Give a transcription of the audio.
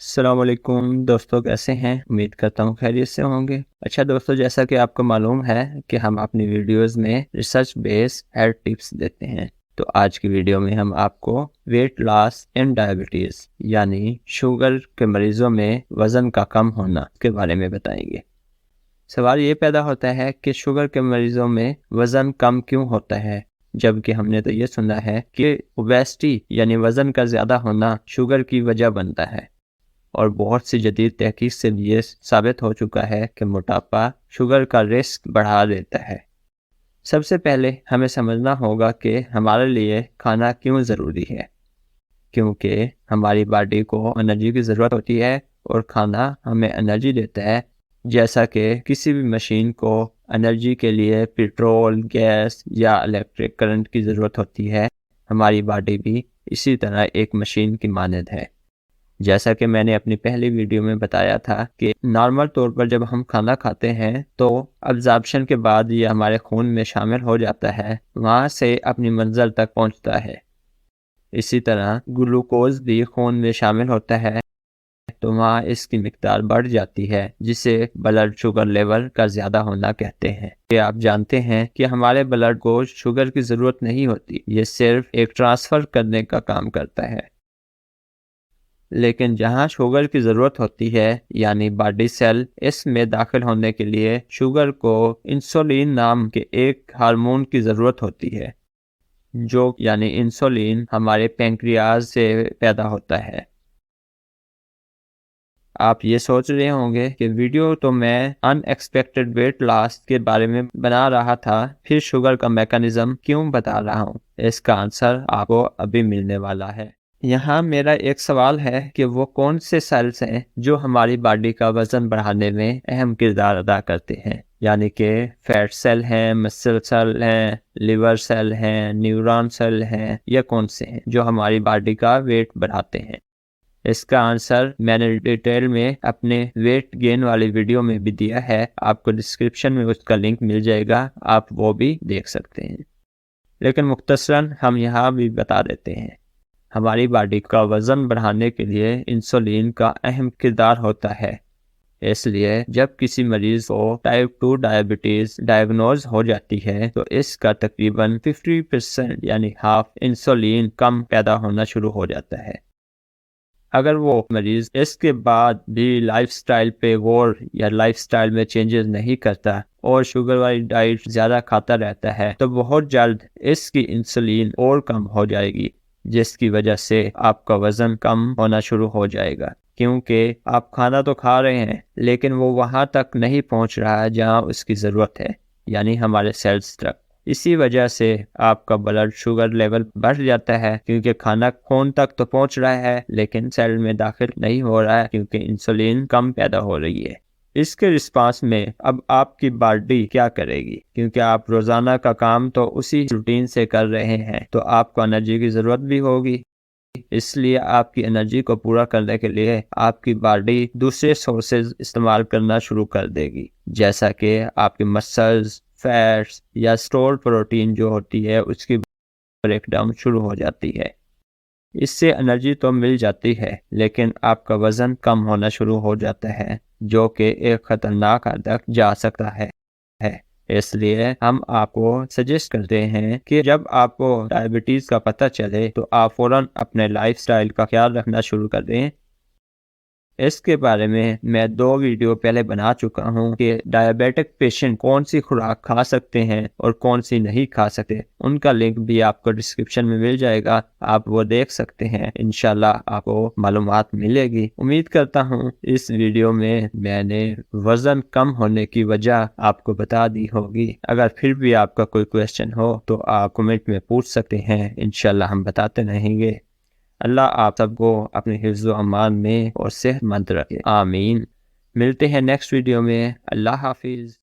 السلام علیکم دوستوں، کیسے ہیں؟ امید کرتا ہوں خیریت سے ہوں گے۔ اچھا دوستوں، جیسا کہ آپ کو معلوم ہے کہ ہم اپنی ویڈیوز میں ریسرچ بیس ہیلتھ ٹپس دیتے ہیں، تو آج کی ویڈیو میں ہم آپ کو ویٹ لاس اینڈ ڈائبٹیز یعنی شوگر کے مریضوں میں وزن کا کم ہونا کے بارے میں بتائیں گے۔ سوال یہ پیدا ہوتا ہے کہ شوگر کے مریضوں میں وزن کم کیوں ہوتا ہے، جبکہ ہم نے تو یہ سنا ہے کہ اوبیسٹی یعنی وزن کا زیادہ ہونا شوگر کی وجہ بنتا ہے، اور بہت سی جدید تحقیق سے یہ ثابت ہو چکا ہے کہ موٹاپا شوگر کا رسک بڑھا دیتا ہے۔ سب سے پہلے ہمیں سمجھنا ہوگا کہ ہمارے لیے کھانا کیوں ضروری ہے، کیونکہ ہماری باڈی کو انرجی کی ضرورت ہوتی ہے اور کھانا ہمیں انرجی دیتا ہے، جیسا کہ کسی بھی مشین کو انرجی کے لیے پیٹرول، گیس یا الیکٹرک کرنٹ کی ضرورت ہوتی ہے۔ ہماری باڈی بھی اسی طرح ایک مشین کی مانند ہے۔ جیسا کہ میں نے اپنی پہلی ویڈیو میں بتایا تھا کہ نارمل طور پر جب ہم کھانا کھاتے ہیں تو ابزارپشن کے بعد یہ ہمارے خون میں شامل ہو جاتا ہے، وہاں سے اپنی منزل تک پہنچتا ہے۔ اسی طرح گلوکوز بھی خون میں شامل ہوتا ہے تو وہاں اس کی مقدار بڑھ جاتی ہے، جسے بلڈ شوگر لیول کا زیادہ ہونا کہتے ہیں۔ کہ آپ جانتے ہیں کہ ہمارے بلڈ کو شوگر کی ضرورت نہیں ہوتی، یہ صرف ایک ٹرانسفر کرنے کا کام کرتا ہے۔ لیکن جہاں شوگر کی ضرورت ہوتی ہے یعنی باڈی سیل اس میں داخل ہونے کے لیے شوگر کو انسولین نام کے ایک ہارمون کی ضرورت ہوتی ہے، جو یعنی انسولین ہمارے پینکریاز سے پیدا ہوتا ہے۔ آپ یہ سوچ رہے ہوں گے کہ ویڈیو تو میں ان ایکسپیکٹڈ ویٹ لاس کے بارے میں بنا رہا تھا، پھر شوگر کا میکانزم کیوں بتا رہا ہوں؟ اس کا آنسر آپ کو ابھی ملنے والا ہے۔ یہاں میرا ایک سوال ہے کہ وہ کون سے سیلز ہیں جو ہماری باڈی کا وزن بڑھانے میں اہم کردار ادا کرتے ہیں، یعنی کہ فیٹ سیل ہیں، مسل سیل ہیں، لیور سیل ہیں، نیورون سیل ہیں، یا کون سے ہیں جو ہماری باڈی کا ویٹ بڑھاتے ہیں؟ اس کا آنسر میں نے ڈیٹیل میں اپنے ویٹ گین والی ویڈیو میں بھی دیا ہے، آپ کو ڈسکرپشن میں اس کا لنک مل جائے گا، آپ وہ بھی دیکھ سکتے ہیں۔ لیکن مختصراً ہم یہاں بھی بتا دیتے ہیں، ہماری باڈی کا وزن بڑھانے کے لیے انسولین کا اہم کردار ہوتا ہے۔ اس لیے جب کسی مریض کو ٹائپ 2 ڈائبٹیز ڈائگنوز ہو جاتی ہے تو اس کا تقریباً 50% یعنی ہاف انسولین کم پیدا ہونا شروع ہو جاتا ہے۔ اگر وہ مریض اس کے بعد بھی لائف سٹائل پہ غور یا لائف سٹائل میں چینجز نہیں کرتا اور شوگر والی ڈائٹ زیادہ کھاتا رہتا ہے تو بہت جلد اس کی انسولین اور کم ہو جائے گی، جس کی وجہ سے آپ کا وزن کم ہونا شروع ہو جائے گا، کیونکہ آپ کھانا تو کھا رہے ہیں لیکن وہ وہاں تک نہیں پہنچ رہا ہے جہاں اس کی ضرورت ہے، یعنی ہمارے سیلز تک۔ اسی وجہ سے آپ کا بلڈ شوگر لیول بڑھ جاتا ہے، کیونکہ کھانا خون تک تو پہنچ رہا ہے لیکن سیل میں داخل نہیں ہو رہا ہے، کیونکہ انسولین کم پیدا ہو رہی ہے۔ اس کے رسپانس میں اب آپ کی باڈی کیا کرے گی؟ کیونکہ آپ روزانہ کا کام تو اسی روٹین سے کر رہے ہیں تو آپ کو انرجی کی ضرورت بھی ہوگی، اس لیے آپ کی انرجی کو پورا کرنے کے لیے آپ کی باڈی دوسرے سورسز استعمال کرنا شروع کر دے گی، جیسا کہ آپ کے مسلز، فیٹس یا سٹور پروٹین جو ہوتی ہے اس کی بریک ڈاؤن شروع ہو جاتی ہے۔ اس سے انرجی تو مل جاتی ہے لیکن آپ کا وزن کم ہونا شروع ہو جاتا ہے، جو کہ ایک خطرناک حد تک جا سکتا ہے۔ اس لیے ہم آپ کو سجیسٹ کرتے ہیں کہ جب آپ کو ڈائبٹیز کا پتہ چلے تو آپ فوراً اپنے لائف سٹائل کا خیال رکھنا شروع کر دیں۔ اس کے بارے میں 2 ویڈیو پہلے بنا چکا ہوں کہ ڈائبیٹک پیشنٹ کون سی خوراک کھا سکتے ہیں اور کون سی نہیں کھا سکتے، ان کا لنک بھی آپ کو ڈسکرپشن میں مل جائے گا، آپ وہ دیکھ سکتے ہیں، انشاءاللہ آپ کو معلومات ملے گی۔ امید کرتا ہوں اس ویڈیو میں نے وزن کم ہونے کی وجہ آپ کو بتا دی ہوگی۔ اگر پھر بھی آپ کا کوئی کویسچن ہو تو آپ کمنٹ میں پوچھ سکتے ہیں، انشاءاللہ ہم بتاتے رہیں گے۔ اللہ آپ سب کو اپنے حفظ و امان میں اور صحت مند رکھے، آمین۔ ملتے ہیں نیکسٹ ویڈیو میں، اللہ حافظ۔